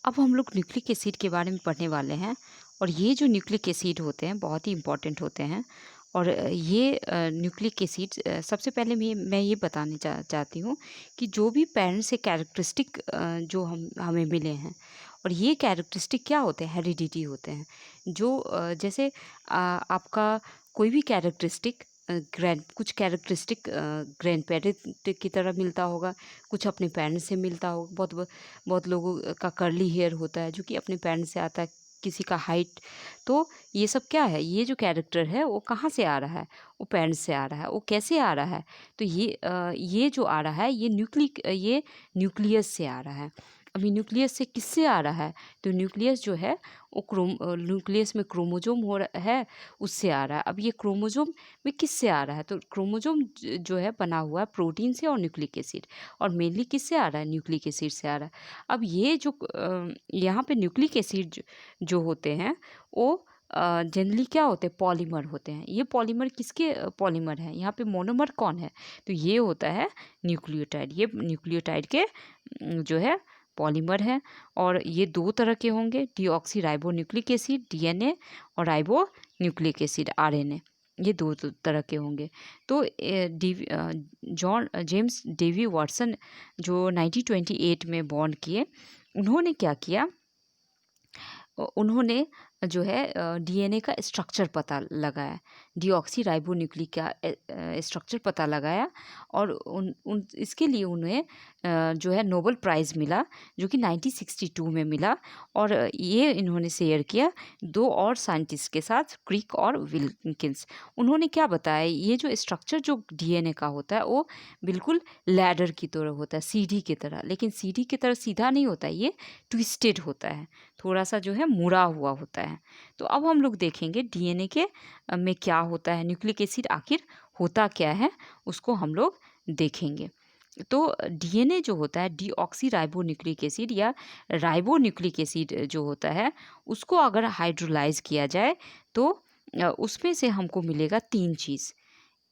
अब हम लोग न्यूक्लिक एसिड के बारे में पढ़ने वाले हैं और ये जो न्यूक्लिक एसिड होते हैं बहुत ही इम्पोर्टेंट होते हैं। और ये न्यूक्लिक एसिड सबसे पहले मैं ये बताने चाहती हूँ कि जो भी पेरेंट्स से कैरेक्टरिस्टिक जो हमें मिले हैं, और ये कैरेक्टरिस्टिक क्या होते हैं, हेरिडिटी होते हैं। जो जैसे आपका कोई भी कैरेक्टरिस्टिक कुछ कैरेक्टरिस्टिक ग्रैंड पेरेंट की तरह मिलता होगा, कुछ अपने पेरेंट्स से मिलता होगा। बहुत लोगों का कर्ली हेयर होता है जो कि अपने पेरेंट्स से आता है, किसी का हाइट। तो ये सब क्या है, ये जो कैरेक्टर है वो कहाँ से आ रहा है, वो पेरेंट्स से आ रहा है। वो कैसे आ रहा है, तो ये जो आ रहा है ये न्यूक्लियस से आ रहा है। अभी न्यूक्लियस से किससे आ रहा है, तो न्यूक्लियस जो है वो न्यूक्लियस में क्रोमोजोम है, उससे आ रहा है। अब ये क्रोमोजोम में किससे आ रहा है, तो क्रोमोजोम जो है बना हुआ है प्रोटीन से और न्यूक्लिक एसिड, और मेनली किससे आ रहा है, न्यूक्लिक एसिड से आ रहा है। अब ये जो यहाँ पे न्यूक्लिक एसिड जो होते हैं वो जनरली क्या होते हैं, पॉलीमर होते हैं। ये पॉलीमर किसके पॉलीमर हैं, यहाँ पे मोनोमर कौन है, तो ये होता है न्यूक्लियोटाइड। ये न्यूक्लियोटाइड के जो है पॉलीमर है। और ये दो तरह के होंगे, deoxy ribo nucleic acid DNA, और राइबो न्यूक्लिक एसिड आरएनए, ये दो तरह के होंगे। तो जॉन जेम्स डेवी वाटसन जो 1928 में बॉर्न किए, उन्होंने क्या किया, उन्होंने जो है डीएनए का स्ट्रक्चर पता लगाया, डीऑक्सी राइबो न्यूक्लिक का स्ट्रक्चर पता लगाया। और इसके लिए उन्हें जो है नोबेल प्राइज़ मिला, जो कि 1962 में मिला। और ये इन्होंने शेयर किया दो और साइंटिस्ट के साथ, क्रिक और विल्किंस। उन्होंने क्या बताया, ये जो स्ट्रक्चर जो डीएनए का होता है वो बिल्कुल लैडर की तरह होता है, सीढ़ी की तरह। लेकिन सीढ़ी की तरह सीधा नहीं होता है, ये ट्विस्टेड होता है, थोड़ा सा जो है मुड़ा हुआ होता है। तो अब हम लोग देखेंगे डीएनए के में क्या होता है, न्यूक्लिक एसिड आखिर होता क्या है, उसको हम लोग देखेंगे। तो डीएनए जो होता है, डीऑक्सी राइबो न्यूक्लिक एसिड या राइबो न्यूक्लिक एसिड जो होता है, उसको अगर हाइड्रोलाइज किया जाए तो उसमें से हमको मिलेगा तीन चीज़।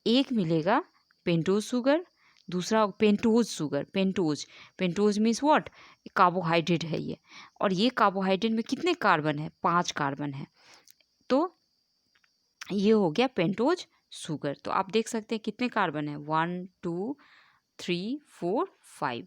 एक मिलेगा पेंटोज शुगर, दूसरा pentose sugar, pentose means what, carbohydrate है ये। और ये कार्बोहाइड्रेट में कितने कार्बन है, 5 कार्बन है। तो ये हो गया पेंटोज शुगर। तो आप देख सकते हैं कितने कार्बन है, 1 2 3 4 5,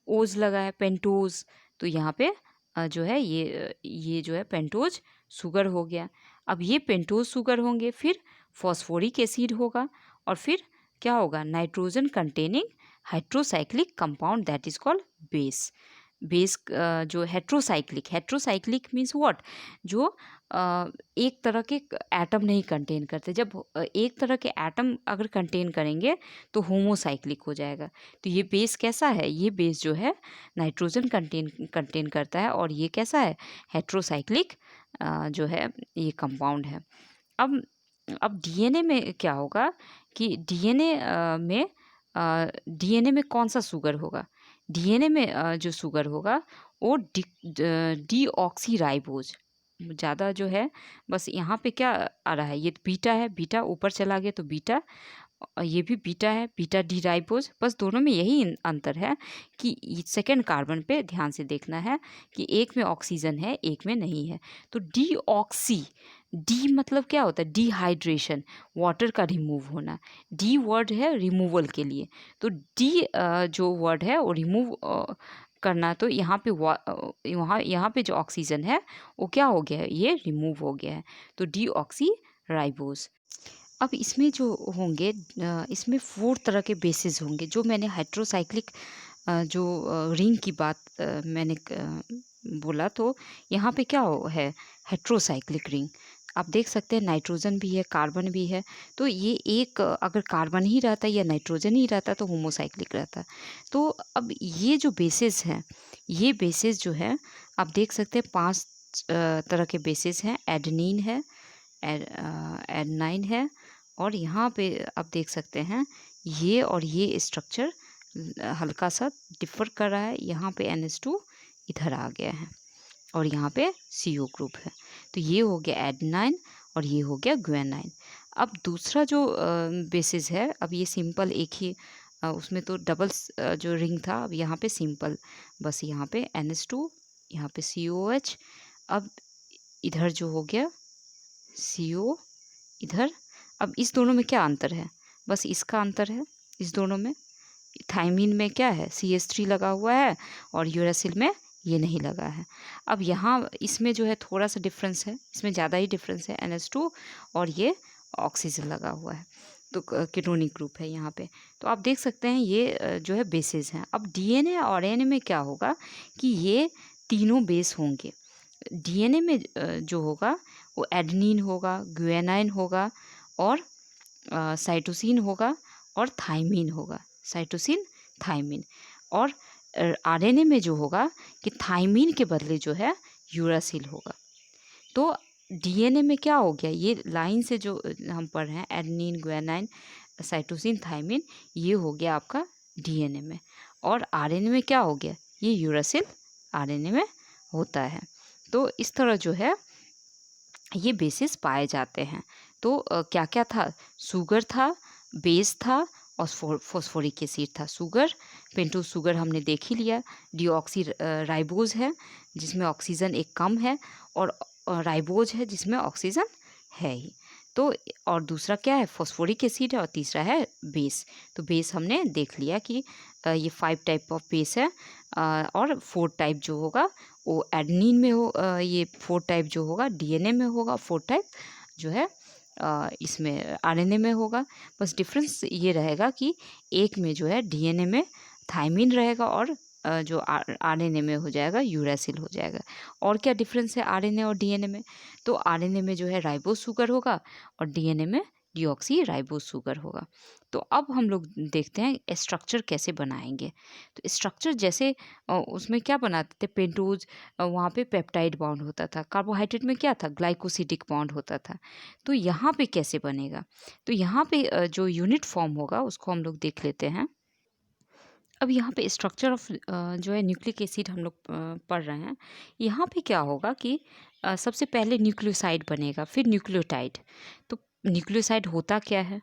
ओज लगा है पेंटोज। तो यहाँ पे जो है ये जो है पेंटोज शुगर हो गया। अब ये पेंटोज शुगर होंगे, फिर फॉस्फोरिक एसिड होगा, और फिर क्या होगा, nitrogen containing hydrocyclic compound that is called base. Base जो हेट्रोसाइक्लिक मीन्स व्हाट, जो एक तरह के एटम नहीं कंटेन करते। जब एक तरह के एटम अगर कंटेन करेंगे तो होमोसाइक्लिक हो जाएगा। तो ये बेस कैसा है, ये बेस जो है नाइट्रोजन कंटेन करता है, और ये कैसा है, हेट्रोसाइक्लिक जो है ये कंपाउंड है। अब डीएनए में क्या होगा कि डीएनए में कौन सा शुगर होगा, डीएनए में जो शुगर होगा वो डीऑक्सी राइबोज ज़्यादा जो है। बस यहाँ पे क्या आ रहा है, ये बीटा है, बीटा ऊपर चला गया तो बीटा, ये भी बीटा है, बीटा डी राइबोज। बस दोनों में यही अंतर है कि सेकेंड कार्बन पे ध्यान से देखना है कि एक में ऑक्सीजन है, एक में नहीं है। तो डीऑक्सी, डी मतलब क्या होता है, डिहाइड्रेशन, वाटर का रिमूव होना। डी वर्ड है रिमूवल के लिए, तो डी जो वर्ड है वो रिमूव करना। तो यहाँ पे यहाँ पे जो ऑक्सीजन है वो क्या हो गया है, ये रिमूव हो गया है। तो डीऑक्सी राइबोज। अब इसमें जो होंगे इसमें 4 तरह के बेसिस होंगे। जो मैंने हाइड्रोसाइक्लिक जो रिंग की बात मैंने बोला, तो यहाँ पे क्या है, हेट्रोसाइक्लिक रिंग। आप देख सकते हैं नाइट्रोजन भी है, कार्बन भी है। तो ये एक अगर कार्बन ही रहता या नाइट्रोजन ही रहता तो होमोसाइक्लिक रहता। तो अब ये जो बेसिस हैं, ये बेसिस जो है आप देख सकते हैं 5 तरह के बेसिस हैं। एडेनिन है, एडेनाइन है, और यहाँ पे आप देख सकते हैं ये और ये स्ट्रक्चर हल्का सा डिफर कर रहा है। यहाँ पे NH2 इधर आ गया है, और यहाँ पे CO ग्रुप है। तो ये हो गया एडेनाइन, और ये हो गया ग्वानाइन। अब दूसरा जो बेसिस है, अब ये सिंपल एक ही उसमें तो डबल जो रिंग था, अब यहाँ पे सिंपल, बस यहाँ पे NH2 यहाँ पे COH। अब इधर जो हो गया CO इधर। अब इस दोनों में क्या अंतर है? बस इसका अंतर है इस दोनों में। थाइमीन में क्या है, CH3 लगा हुआ है और यूरासिल में ये नहीं लगा है। अब यहाँ इसमें जो है थोड़ा सा डिफरेंस है, इसमें ज़्यादा ही डिफरेंस है, NH2 और ये ऑक्सीजन लगा हुआ है, तो कीटोनिक ग्रुप है यहाँ पे। तो आप देख सकते हैं ये जो है बेसेस हैं। अब DNA और RNA में क्या होगा कि ये तीनों बेस होंगे। DNA में जो होगा वो एडेनिन होगा, गुआनाइन होगा और साइटोसिन होगा और थाइमीन होगा, साइटोसिन थाइमीन। और RNA में जो होगा कि थाइमीन के बदले जो है यूरासिल होगा। तो DNA में क्या हो गया, ये लाइन से जो हम पढ़ रहे हैं एडेनिन, गुआनाइन, साइटोसिन, थाइमीन, ये हो गया आपका DNA में। और RNA में क्या हो गया, ये यूरासिल RNA में होता है। तो इस तरह जो है ये बेसिस पाए जाते हैं। तो क्या क्या था, शुगर था, बेस था और फॉस्फोरिक एसिड था। शुगर, पेंटोज शुगर हमने देख ही लिया। डीऑक्सी राइबोज है जिसमें ऑक्सीजन एक कम है और राइबोज है जिसमें ऑक्सीजन है ही। तो और दूसरा क्या है, फॉस्फोरिक एसिड है और तीसरा है बेस। तो बेस हमने देख लिया कि ये 5 टाइप ऑफ बेस है और 4 टाइप जो होगा वो एडेनिन में हो, ये 4 टाइप जो होगा DNA में होगा, 4 टाइप जो है इसमें RNA में होगा। बस डिफरेंस ये रहेगा कि एक में जो है DNA में थाइमीन रहेगा और जो RNA में हो जाएगा यूरासिल हो जाएगा। और क्या डिफरेंस है RNA और DNA में? तो RNA में जो है राइबोज शुगर होगा और DNA में डीऑक्सी राइबोज शुगर होगा। तो अब हम लोग देखते हैं स्ट्रक्चर कैसे बनाएंगे। तो स्ट्रक्चर जैसे उसमें क्या बनाते थे, पेंटोज वहाँ पे पेप्टाइड बॉन्ड होता था, कार्बोहाइड्रेट में क्या था, ग्लाइकोसिडिक बॉन्ड होता था। तो यहाँ पे कैसे बनेगा, तो यहाँ पे जो यूनिट फॉर्म होगा उसको हम लोग देख लेते हैं। अब यहाँ पे स्ट्रक्चर ऑफ जो है न्यूक्लिक एसिड हम लोग पढ़ रहे हैं। यहाँ पे क्या होगा कि सबसे पहले न्यूक्लियोसाइड बनेगा, फिर न्यूक्लियोटाइड। तो न्यूक्लियोसाइड होता क्या है,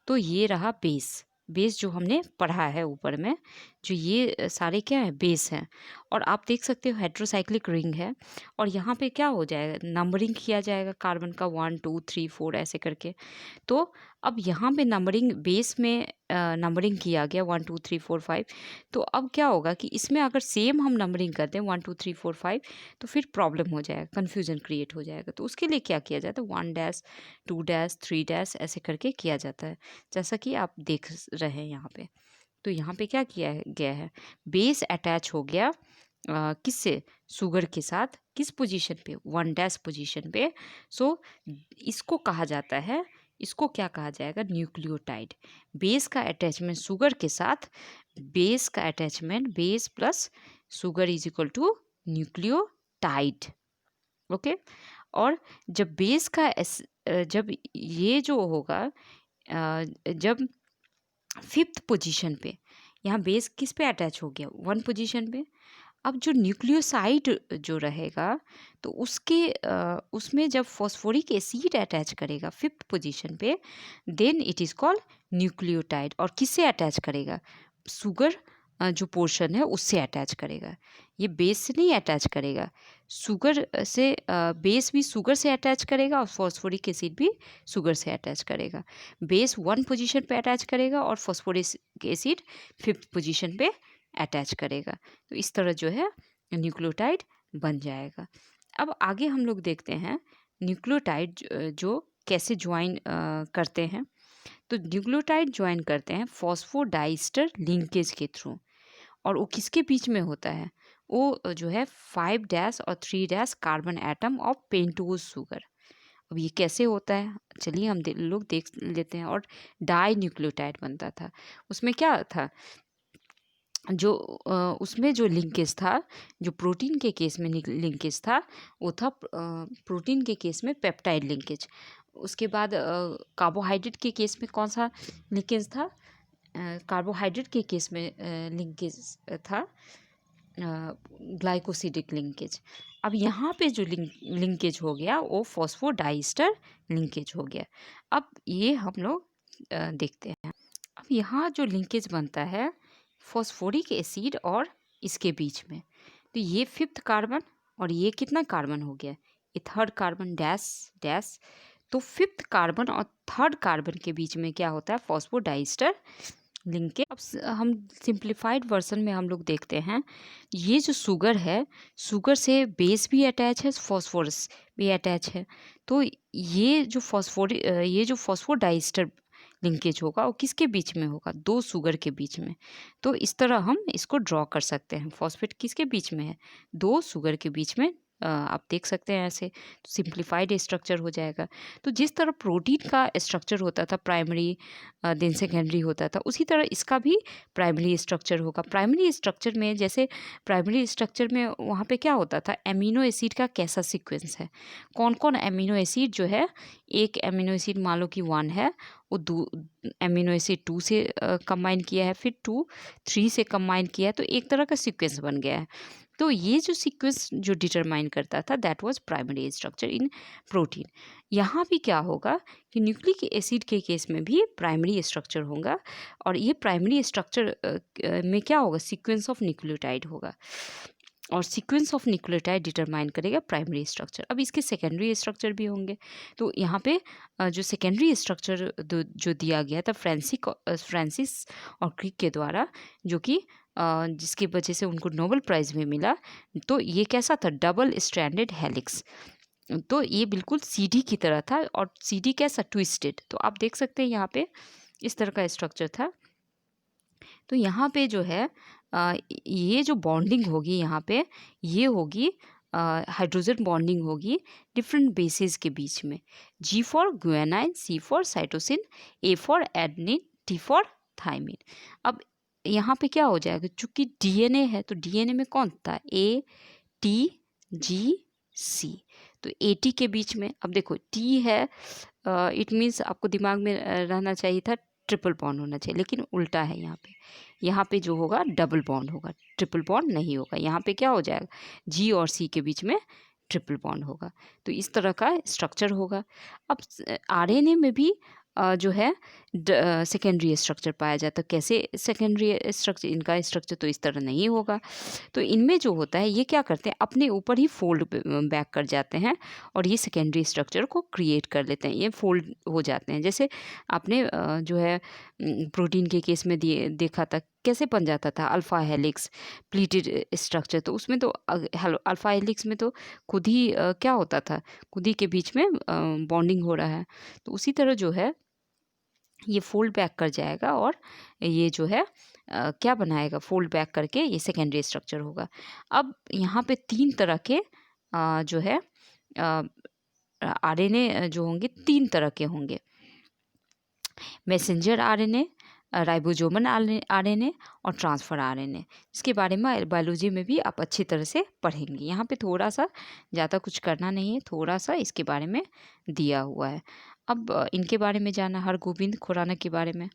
तो ये रहा बेस। बेस जो हमने पढ़ा है ऊपर में, जो ये सारे क्या है, बेस हैं। और आप देख सकते हो हेट्रोसाइक्लिक रिंग है और यहाँ पे क्या हो जाएगा, नंबरिंग किया जाएगा कार्बन का 1 2 3 4 ऐसे करके। तो अब यहाँ पे नंबरिंग बेस में नंबरिंग किया गया 1 2 3 4 5। तो अब क्या होगा कि इसमें अगर सेम हम नंबरिंग करते हैं 1 2 3 4 5 तो फिर प्रॉब्लम हो जाएगा, कन्फ्यूजन क्रिएट हो जाएगा। तो उसके लिए क्या किया जाता है, 1 डैश 2 डैश 3 डैश ऐसे करके किया जाता है, जैसा कि आप देख रहे हैं यहाँ पे। तो यहाँ पे क्या किया गया है, बेस अटैच हो गया किससे, शुगर के साथ, किस पोजीशन पे, 1 डैश पोजीशन पे। सो इसको कहा जाता है, इसको क्या कहा जाएगा, न्यूक्लियोटाइड। बेस का अटैचमेंट शुगर के साथ, बेस का attachment base plus sugar is equal to nucleotide. Okay. और जब बेस का जब ये जो होगा जब 5th पोजीशन पे, यहाँ बेस किस पे अटैच हो गया, 1 पोजीशन पे। अब जो न्यूक्लियोसाइड जो रहेगा तो उसमें जब फॉस्फोरिक एसिड अटैच करेगा 5th पोजीशन पे, then it is called nucleotide. और किससे अटैच करेगा, शुगर जो पोर्शन है उससे अटैच करेगा, ये बेस से नहीं अटैच करेगा। शुगर से बेस भी शुगर से अटैच करेगा और फॉस्फोरिक एसिड भी शुगर से अटैच करेगा। बेस 1 पोजीशन पे अटैच करेगा और फॉस्फोरिक एसिड 5th पोजीशन पे अटैच करेगा। तो इस तरह जो है न्यूक्लियोटाइड बन जाएगा। अब आगे हम लोग देखते हैं न्यूक्लियोटाइड जो कैसे ज्वाइन करते हैं। तो न्यूक्लियोटाइड ज्वाइन करते हैं फॉस्फोडाइस्टर लिंकेज के थ्रू। और वो किसके बीच में होता है, वो जो है 5 डैश और 3 dash carbon atom of pentose sugar. अब ये कैसे होता है, चलिए हम लोग देख लेते हैं। और डाई न्यूक्लियोटाइड बनता था, उसमें क्या था, जो उसमें जो लिंकेज था, जो प्रोटीन के केस में लिंकेज था वो था प्रोटीन के केस में पेप्टाइड लिंकेज। उसके बाद कार्बोहाइड्रेट के केस में कौन सा लिंकेज था, कार्बोहाइड्रेट के केस में लिंकेज था ग्लाइकोसिडिक लिंकेज। अब यहाँ पे जो लिंकेज हो गया वो फॉस्फोडाइस्टर लिंकेज हो गया। अब ये हम लोग देखते हैं। अब यहाँ जो लिंकेज बनता है फॉस्फोरिक एसिड और इसके बीच में, तो ये 5th कार्बन और ये कितना कार्बन हो गया, ये थर्ड कार्बन डैश डैश। तो फिफ्थ कार्बन और थर्ड कार्बन के बीच में क्या होता है, फॉस्फोडाइस्टर लिंकेज। अब हम सिंप्लीफाइड वर्जन में हम लोग देखते हैं, ये जो शुगर है, शुगर से बेस भी अटैच है, फॉस्फोरस भी अटैच है। तो ये जो फॉस्फोडाइस्टर लिंकेज होगा वो किसके बीच में होगा, दो शुगर के बीच में। तो इस तरह हम इसको ड्रॉ कर सकते हैं, फॉस्फेट किसके बीच में है, दो शुगर के बीच में। आप देख सकते हैं ऐसे, तो सिंप्लीफाइड स्ट्रक्चर हो जाएगा। तो जिस तरह प्रोटीन का स्ट्रक्चर होता था प्राइमरी देन सेकेंडरी होता था, उसी तरह इसका भी प्राइमरी स्ट्रक्चर होगा। प्राइमरी स्ट्रक्चर में, जैसे प्राइमरी स्ट्रक्चर में वहाँ पे क्या होता था, एमिनो एसिड का कैसा सीक्वेंस है, कौन कौन एमिनो एसिड जो है, एक एमिनो एसिड मान लो कि 1 है, वो एमिनो एसिड 2 से कंबाइन किया है, फिर 2 3 से कंबाइन किया है, तो एक तरह का सीक्वेंस बन गया है। तो ये जो सीक्वेंस जो डिटरमाइन करता था, that was primary structure in protein. यहाँ भी क्या होगा कि न्यूक्लिक एसिड के केस में भी प्राइमरी स्ट्रक्चर होगा, और ये प्राइमरी स्ट्रक्चर में क्या होगा, सीक्वेंस ऑफ न्यूक्लियोटाइड होगा, और सीक्वेंस ऑफ न्यूक्लियोटाइड डिटरमाइन करेगा प्राइमरी स्ट्रक्चर। अब इसके सेकेंडरी स्ट्रक्चर भी होंगे। तो यहाँ पे जो सेकेंडरी स्ट्रक्चर जो दिया गया था फ्रांसिस और क्रिक के द्वारा, जो कि जिसकी वजह से उनको नोबेल प्राइज़ भी मिला, तो ये कैसा था, डबल स्ट्रैंडेड हेलिक्स। तो ये बिल्कुल सीढ़ी की तरह था, और सीढ़ी कैसा, ट्विस्टेड। तो आप देख सकते हैं यहाँ पे इस तरह का स्ट्रक्चर था। तो यहाँ पे जो है ये जो बॉन्डिंग होगी यहाँ पे, ये होगी हाइड्रोजन बॉन्डिंग होगी डिफरेंट बेसिस के बीच में, G for guanine, C for cytosine, A for adenine, T for thymine. अब यहाँ पे क्या हो जाएगा, चूंकि DNA है तो DNA में कौन था, A T G C। तो AT के बीच में, अब देखो T है, इट मीन्स आपको दिमाग में रहना चाहिए था ट्रिपल बॉन्ड होना चाहिए, लेकिन उल्टा है यहाँ पे जो होगा डबल बॉन्ड होगा, ट्रिपल बॉन्ड नहीं होगा। यहाँ पे क्या हो जाएगा, G और C के बीच में ट्रिपल बॉन्ड होगा। तो इस तरह का स्ट्रक्चर होगा। अब RNA में भी जो है सेकेंडरी स्ट्रक्चर पाया जाता है। कैसे सेकेंडरी स्ट्रक्चर, इनका स्ट्रक्चर तो इस तरह नहीं होगा। तो इनमें जो होता है, ये क्या करते हैं, अपने ऊपर ही फोल्ड बैक कर जाते हैं, और ये सेकेंडरी स्ट्रक्चर को क्रिएट कर लेते हैं, ये फोल्ड हो जाते हैं। जैसे आपने जो है प्रोटीन के केस में देखा था कैसे बन जाता था, अल्फ़ा हेलिक्स प्लीटेड स्ट्रक्चर। तो उसमें तो अल्फ़ा हेलिक्स में तो खुद ही क्या होता था, खुद ही के बीच में बॉन्डिंग हो रहा है। तो उसी तरह जो है ये फोल्ड बैक कर जाएगा, और ये जो है क्या बनाएगा, फोल्ड बैक करके ये सेकेंडरी स्ट्रक्चर होगा। अब यहाँ पे 3 तरह के जो है RNA जो होंगे 3 तरह के होंगे, मैसेंजर RNA, राइबोसोमल RNA और ट्रांसफ़र RNA, इसके बारे में बायोलॉजी में भी आप अच्छी तरह से पढ़ेंगे। यहाँ पे थोड़ा सा ज़्यादा कुछ करना नहीं है, थोड़ा सा इसके बारे में दिया हुआ है। अब इनके बारे में जाना, हरगोविंद खुराना के बारे में।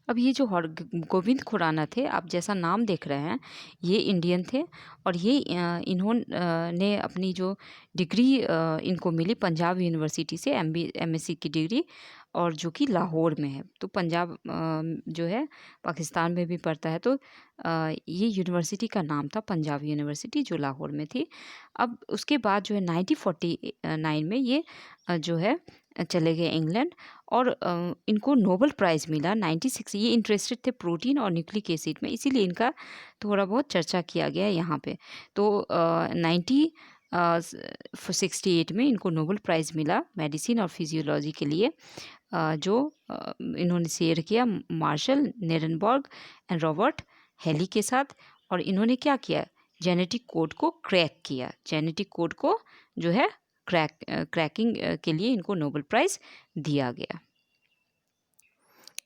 अब ये जो हरगोविंद खुराना थे, आप जैसा नाम देख रहे हैं, ये इंडियन थे, और ये इन्होंने अपनी जो डिग्री इनको मिली पंजाब यूनिवर्सिटी से, MSc की डिग्री, और जो कि लाहौर में है। तो पंजाब जो है पाकिस्तान में भी पड़ता है। तो ये यूनिवर्सिटी का नाम था पंजाब यूनिवर्सिटी, जो लाहौर में थी। अब उसके बाद जो है 1949 में ये जो है चले गए इंग्लैंड, और इनको नोबेल प्राइज़ मिला 96। ये इंटरेस्टेड थे प्रोटीन और न्यूक्लिक एसिड में, इसीलिए इनका थोड़ा बहुत चर्चा किया गया है यहाँ पे। तो 1968 में इनको नोबेल प्राइज़ मिला मेडिसिन और फिजियोलॉजी के लिए, जो इन्होंने शेयर किया मार्शल निरनबर्ग एंड रॉबर्ट हेली के साथ। और इन्होंने क्या किया, जेनेटिक कोड को क्रैक किया, जेनेटिक कोड को जो है क्रैकिंग के लिए इनको नोबेल प्राइज़ दिया गया।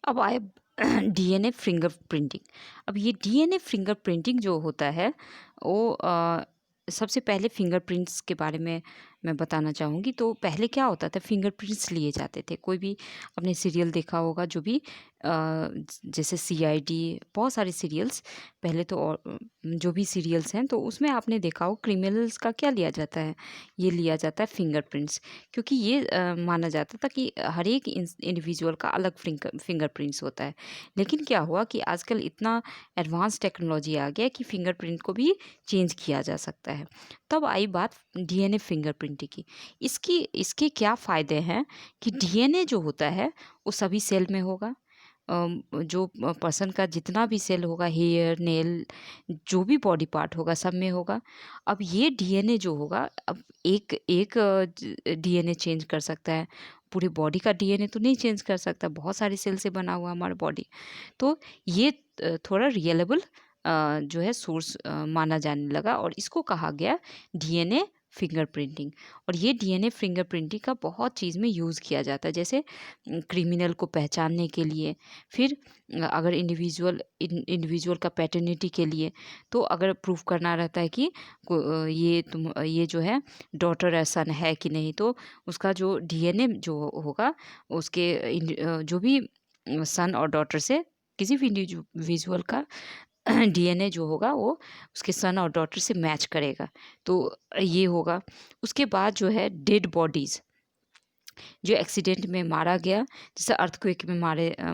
अब आए DNA फिंगरप्रिंटिंग। अब ये DNA फिंगरप्रिंटिंग जो होता है, वो सबसे पहले फिंगरप्रिंट्स के बारे में मैं बताना चाहूँगी। तो पहले क्या होता था, फिंगरप्रिंट्स लिए जाते थे। कोई भी आपने सीरियल देखा होगा, जो भी जैसे सीआईडी, बहुत सारे सीरियल्स पहले तो, और जो भी सीरियल्स हैं तो उसमें आपने देखा हो क्रिमिनल्स का क्या लिया जाता है, ये लिया जाता है फिंगरप्रिंट्स। क्योंकि ये माना जाता था कि हर एक इंडिविजुअल का अलग फिंगरप्रिंट्स होता है। लेकिन क्या हुआ कि आजकल इतना एडवांस टेक्नोलॉजी आ गया कि फिंगरप्रिंट को भी चेंज किया जा सकता है। तब आई बात डीएनए फिंगरप्रिंटिंग की। इसके क्या फ़ायदे हैं कि डीएनए जो होता है वो सभी सेल में होगा। जो पर्सन का जितना भी सेल होगा, हेयर, नेल, जो भी बॉडी पार्ट होगा, सब में होगा। अब ये डीएनए जो होगा, अब एक एक डीएनए चेंज कर सकता है, पूरे बॉडी का डीएनए तो नहीं चेंज कर सकता, बहुत सारे सेल से बना हुआ हमारा बॉडी। तो ये थोड़ा रियलेबल जो है सोर्स माना जाने लगा, और इसको कहा गया डीएनए फिंगरप्रिंटिंग। और ये डीएनए फिंगरप्रिंटिंग का बहुत चीज़ में यूज़ किया जाता है, जैसे क्रिमिनल को पहचानने के लिए, फिर अगर इंडिविजुअल का पैटर्निटी के लिए। तो अगर प्रूफ करना रहता है कि ये जो है डॉटर या सन है कि नहीं, तो उसका जो डीएनए जो होगा, उसके जो भी सन और डॉटर से किसी भी इंडिविजुअल का डीएनए जो होगा वो उसके सन और डॉटर से मैच करेगा। तो ये होगा। उसके बाद जो है डेड बॉडीज़, जो एक्सीडेंट में मारा गया, जैसे अर्थक्वेक में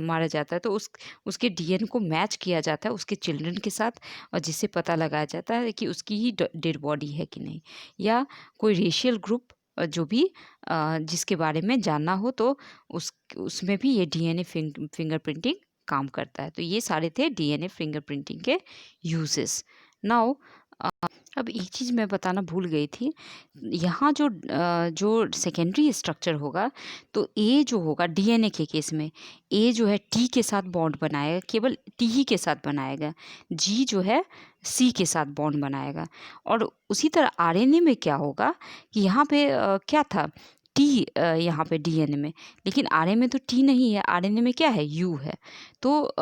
मारा जाता है, तो उसके डीएनए को मैच किया जाता है उसके चिल्ड्रन के साथ, और जिससे पता लगाया जाता है कि उसकी ही डेड बॉडी है कि नहीं। या कोई रेशियल ग्रुप, जो भी जिसके बारे में जानना हो, तो उसमें भी ये डीएनए फिंगरप्रिंटिंग काम करता है। तो ये सारे थे डीएनए फिंगरप्रिंटिंग के यूजेस। नाउ अब एक चीज़ मैं बताना भूल गई थी। यहाँ जो सेकेंडरी स्ट्रक्चर होगा, तो ए जो होगा डीएनए के केस में, ए जो है टी के साथ बॉन्ड बनाएगा, केवल टी ही के साथ बनाएगा। जी जो है सी के साथ बॉन्ड बनाएगा। और उसी तरह आरएनए में क्या होगा कि यहाँ पे क्या था, टी यहाँ पे डीएनए में, लेकिन आरएनए में तो टी नहीं है, आरएनए में क्या है, यू है। तो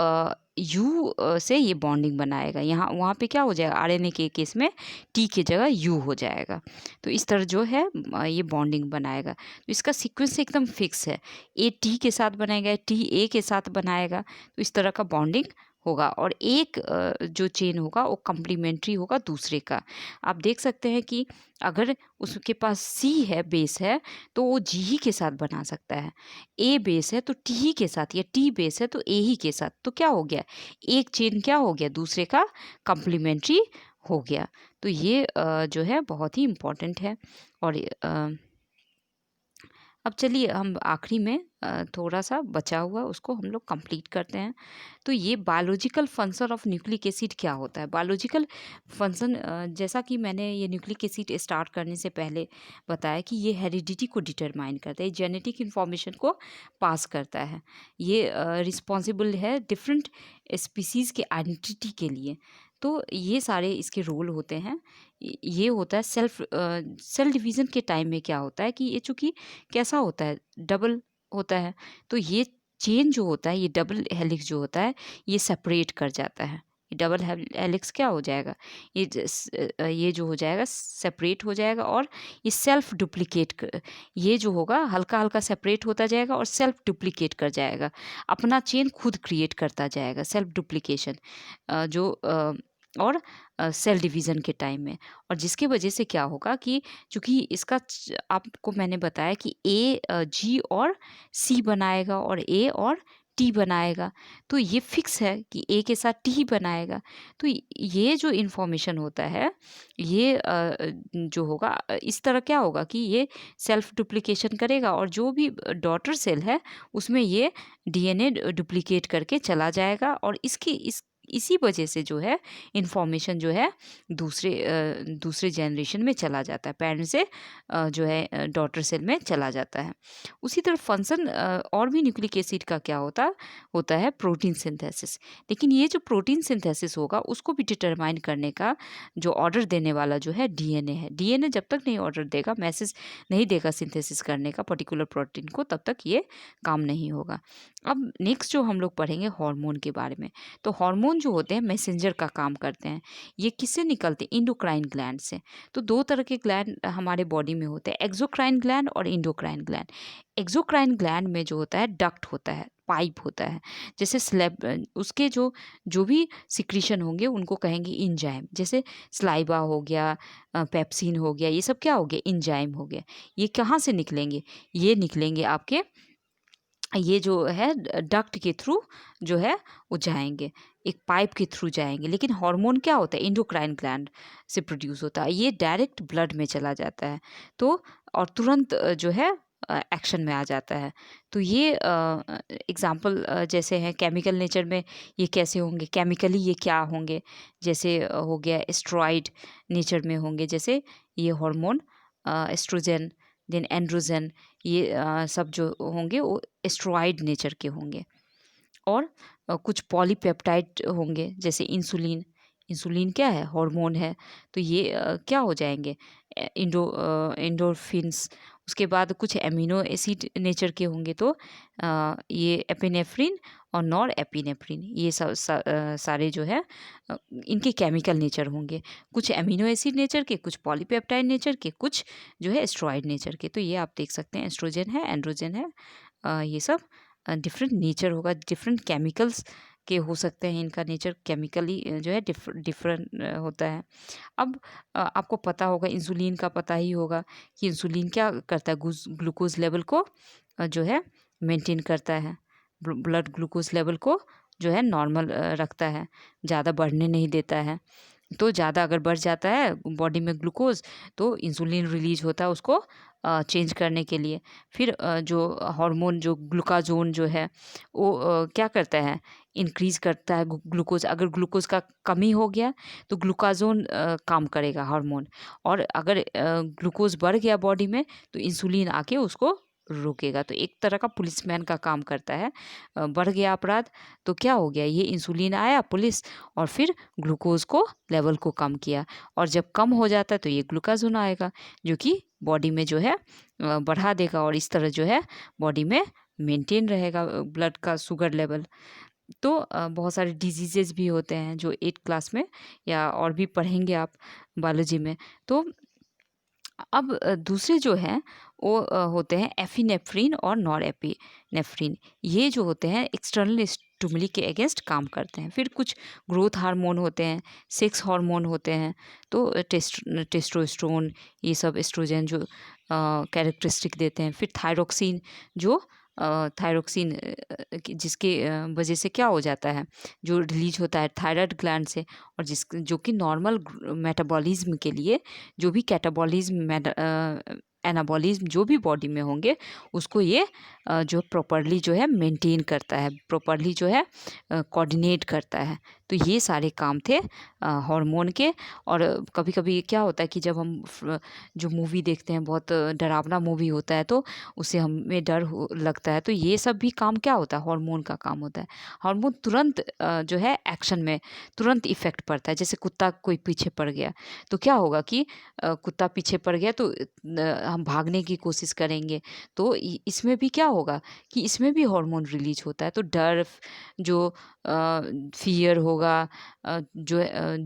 यू से ये बॉन्डिंग बनाएगा। यहाँ वहाँ पे क्या हो जाएगा, आरएनए के केस में टी की जगह यू हो जाएगा। तो इस तरह जो है ये बॉन्डिंग बनाएगा। तो इसका सीक्वेंस एकदम फिक्स है, ए टी के साथ बनाएगा, टी ए के साथ बनाएगा। तो इस तरह का बॉन्डिंग होगा। और एक जो चेन होगा वो कम्प्लीमेंट्री होगा दूसरे का। आप देख सकते हैं कि अगर उसके पास सी है, बेस है, तो वो जी ही के साथ बना सकता है। ए बेस है तो टी ही के साथ, या टी बेस है तो ए ही के साथ। तो क्या हो गया, एक चेन क्या हो गया, दूसरे का कम्प्लीमेंट्री हो गया। तो ये जो है बहुत ही इम्पोर्टेंट है। और अब चलिए हम आखिरी में थोड़ा सा बचा हुआ उसको हम लोग कंप्लीट करते हैं। तो ये biological function of nucleic acid क्या होता है। बायोलॉजिकल फंक्शन, जैसा कि मैंने ये न्यूक्लिक एसिड स्टार्ट करने से पहले बताया कि ये हेरिडिटी को डिटरमाइन करता है, जेनेटिक इन्फॉर्मेशन को पास करता है। ये रिस्पॉन्सिबल है डिफरेंट स्पीसीज़ के आइडेंटिटी के लिए। तो ये सारे इसके रोल होते हैं। ये होता है सेल डिवीज़न के टाइम में क्या होता है कि ये चूँकि कैसा होता है, डबल होता है। तो ये चेन जो होता है, ये डबल हेलिक्स जो होता है, ये सेपरेट कर जाता है। ये डबल हेलिक्स क्या हो जाएगा, ये जो हो जाएगा सेपरेट हो जाएगा, और ये सेल्फ डुप्लीकेट, ये जो होगा हल्का हल्का सेपरेट होता जाएगा और सेल्फ डुप्लीकेट कर जाएगा, अपना चेन खुद क्रिएट करता जाएगा, सेल्फ डुप्लीकेशन और सेल डिवीज़न के टाइम में। और जिसकी वजह से क्या होगा कि चूँकि इसका आपको मैंने बताया कि ए जी और सी बनाएगा और ए और टी बनाएगा। तो ये फिक्स है कि ए के साथ टी ही बनाएगा। तो ये जो इन्फॉर्मेशन होता है, ये जो होगा इस तरह क्या होगा कि ये सेल्फ डुप्लीकेशन करेगा, और जो भी डॉटर सेल है उसमें ये डीएनए डुप्लीकेट करके चला जाएगा, और इसी वजह से जो है इन्फॉर्मेशन जो है दूसरे जनरेशन में चला जाता है, पेरेंट से जो है डॉटर सेल में चला जाता है। उसी तरह फंक्शन और भी न्यूक्लिक एसिड का क्या होता है प्रोटीन सिंथेसिस। लेकिन ये जो प्रोटीन सिंथेसिस होगा उसको भी डिटरमाइन करने का जो ऑर्डर देने वाला जो है डीएनए है। डीएनए जब तक नहीं ऑर्डर देगा, मैसेज नहीं देगा सिंथेसिस करने का पर्टिकुलर प्रोटीन को, तब तक ये काम नहीं होगा। अब नेक्स्ट जो हम लोग पढ़ेंगे हार्मोन के बारे में। तो हार्मोन जो होते हैं मैसेंजर का काम करते हैं। ये किससे निकलते हैं? एंडोक्राइन ग्लैंड से। तो दो तरह के ग्लैंड हमारे बॉडी में होते हैं, एक्सोक्राइन ग्लैंड और एंडोक्राइन ग्लैंड। एक्सोक्राइन ग्लैंड में जो होता है डक्ट होता है, पाइप होता है। जैसे स्लेब उसके जो जो भी सिक्रीशन होंगे उनको कहेंगे इंजाइम। जैसे स्लाइबा हो गया, पेप्सिन हो गया, ये सब क्या हो गया? इंजाइम हो गया। ये कहाँ से निकलेंगे? ये निकलेंगे आपके, ये जो है डक्ट के थ्रू जो है वो जाएंगे, एक पाइप के थ्रू जाएंगे। लेकिन हार्मोन क्या होता है? एंडोक्राइन ग्लैंड से प्रोड्यूस होता है। ये डायरेक्ट ब्लड में चला जाता है, तो और तुरंत जो है एक्शन में आ जाता है। तो ये एग्जाम्पल जैसे हैं केमिकल नेचर में, ये कैसे होंगे? केमिकली ये क्या होंगे? जैसे हो गया एस्ट्रॉइड नेचर में होंगे, जैसे ये हार्मोन एस्ट्रोजन, देन एंड्रोजन, ये सब जो होंगे वो एस्ट्रॉइड नेचर के होंगे। और कुछ पॉलीपेप्टाइड होंगे, जैसे इंसुलिन। इंसुलिन क्या है? हार्मोन है। तो ये क्या हो जाएंगे? एंडोर्फिन्स। उसके बाद कुछ एमिनो एसिड नेचर के होंगे, तो ये एपिनेफ्रिन और नॉर एपिनेफ्रिन, ये सब सारे जो है इनके केमिकल नेचर होंगे। कुछ एमिनो एसिड नेचर के, कुछ पॉलीपेप्टाइड नेचर के, कुछ जो है एस्ट्रॉइड नेचर के। तो ये आप देख सकते हैं, एस्ट्रोजन है, एंड्रोजन है, ये सब डिफरेंट नेचर होगा, डिफरेंट केमिकल्स के हो सकते हैं। इनका नेचर केमिकली जो है डिफरेंट होता है। अब आपको पता होगा, इंसुलिन का पता ही होगा कि इंसुलिन क्या करता है? ग्लूकोज लेवल को जो है मेंटेन करता है, ब्लड ग्लूकोज लेवल को जो है नॉर्मल रखता है, ज़्यादा बढ़ने नहीं देता है। तो ज़्यादा अगर बढ़ जाता है बॉडी में ग्लूकोज, तो इंसुलिन रिलीज होता है उसको चेंज करने के लिए। फिर जो हार्मोन जो ग्लूकाजोन जो है वो क्या करता है? इंक्रीज़ करता है ग्लूकोज। अगर ग्लूकोज का कमी हो गया तो ग्लूकाजोन काम करेगा हार्मोन। और अगर ग्लूकोज बढ़ गया बॉडी में तो इंसुलिन आके उसको रोकेगा। तो एक तरह का पुलिसमैन का काम करता है। बढ़ गया अपराध तो क्या हो गया? ये इंसुलिन आया पुलिस, और फिर ग्लूकोज को लेवल को कम किया। और जब कम हो जाता है तो ये ग्लूकाजोन आएगा जो कि बॉडी में जो है बढ़ा देगा, और इस तरह जो है बॉडी में मेंटेन रहेगा ब्लड का शुगर लेवल। तो बहुत सारे डिजीजेस भी होते हैं जो 8 क्लास में या और भी पढ़ेंगे आप बायोलॉजी में। तो अब दूसरे जो हैं वो होते हैं एफिनेफ्रिन और नॉर एपिनेफ्रिन। ये जो होते हैं एक्सटर्नल स्टिमुली के अगेंस्ट काम करते हैं। फिर कुछ ग्रोथ हार्मोन होते हैं, सेक्स हार्मोन होते हैं, तो टेस्टोस्टेरोन, ये सब एस्ट्रोजन जो कैरेक्टरिस्टिक देते हैं। फिर थायरोक्सिन, जो थायरोक्सिन जिसके वजह से क्या हो जाता है, जो रिलीज होता है थायराइड ग्लैंड से, और जो कि नॉर्मल मेटाबॉलिज्म के लिए, जो भी कैटाबॉलिज्म एनाबॉलिज्म जो भी बॉडी में होंगे उसको ये जो प्रॉपरली जो है मेंटेन करता है, प्रॉपरली जो है कोऑर्डिनेट करता है। तो ये सारे काम थे हार्मोन के। और कभी कभी क्या होता है कि जब हम जो मूवी देखते हैं, बहुत डरावना मूवी होता है, तो उससे हमें डर लगता है, तो ये सब भी काम क्या होता है? हार्मोन का काम होता है। हार्मोन तुरंत जो है एक्शन में तुरंत इफेक्ट पड़ता है। जैसे कुत्ता कोई पीछे पड़ गया तो क्या होगा कि कुत्ता पीछे पड़ गया तो हम भागने की कोशिश करेंगे, तो इसमें भी क्या होगा कि इसमें भी हार्मोन रिलीज होता है। तो डर, जो फियर होगा, जो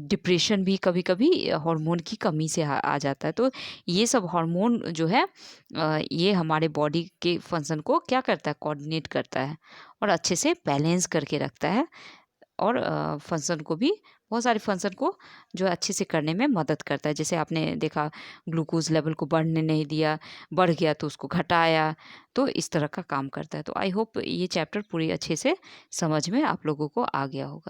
डिप्रेशन भी कभी कभी हार्मोन की कमी से आ जाता है। तो ये सब हार्मोन जो है ये हमारे बॉडी के फंक्शन को क्या करता है? कोऑर्डिनेट करता है और अच्छे से बैलेंस करके रखता है। और फंक्शन को भी, बहुत सारे फंक्शन को जो है अच्छे से करने में मदद करता है। जैसे आपने देखा, ग्लूकोज लेवल को बढ़ने नहीं दिया, बढ़ गया तो उसको घटाया, तो इस तरह का काम करता है। तो आई होप ये चैप्टर पूरी अच्छे से समझ में आप लोगों को आ गया होगा।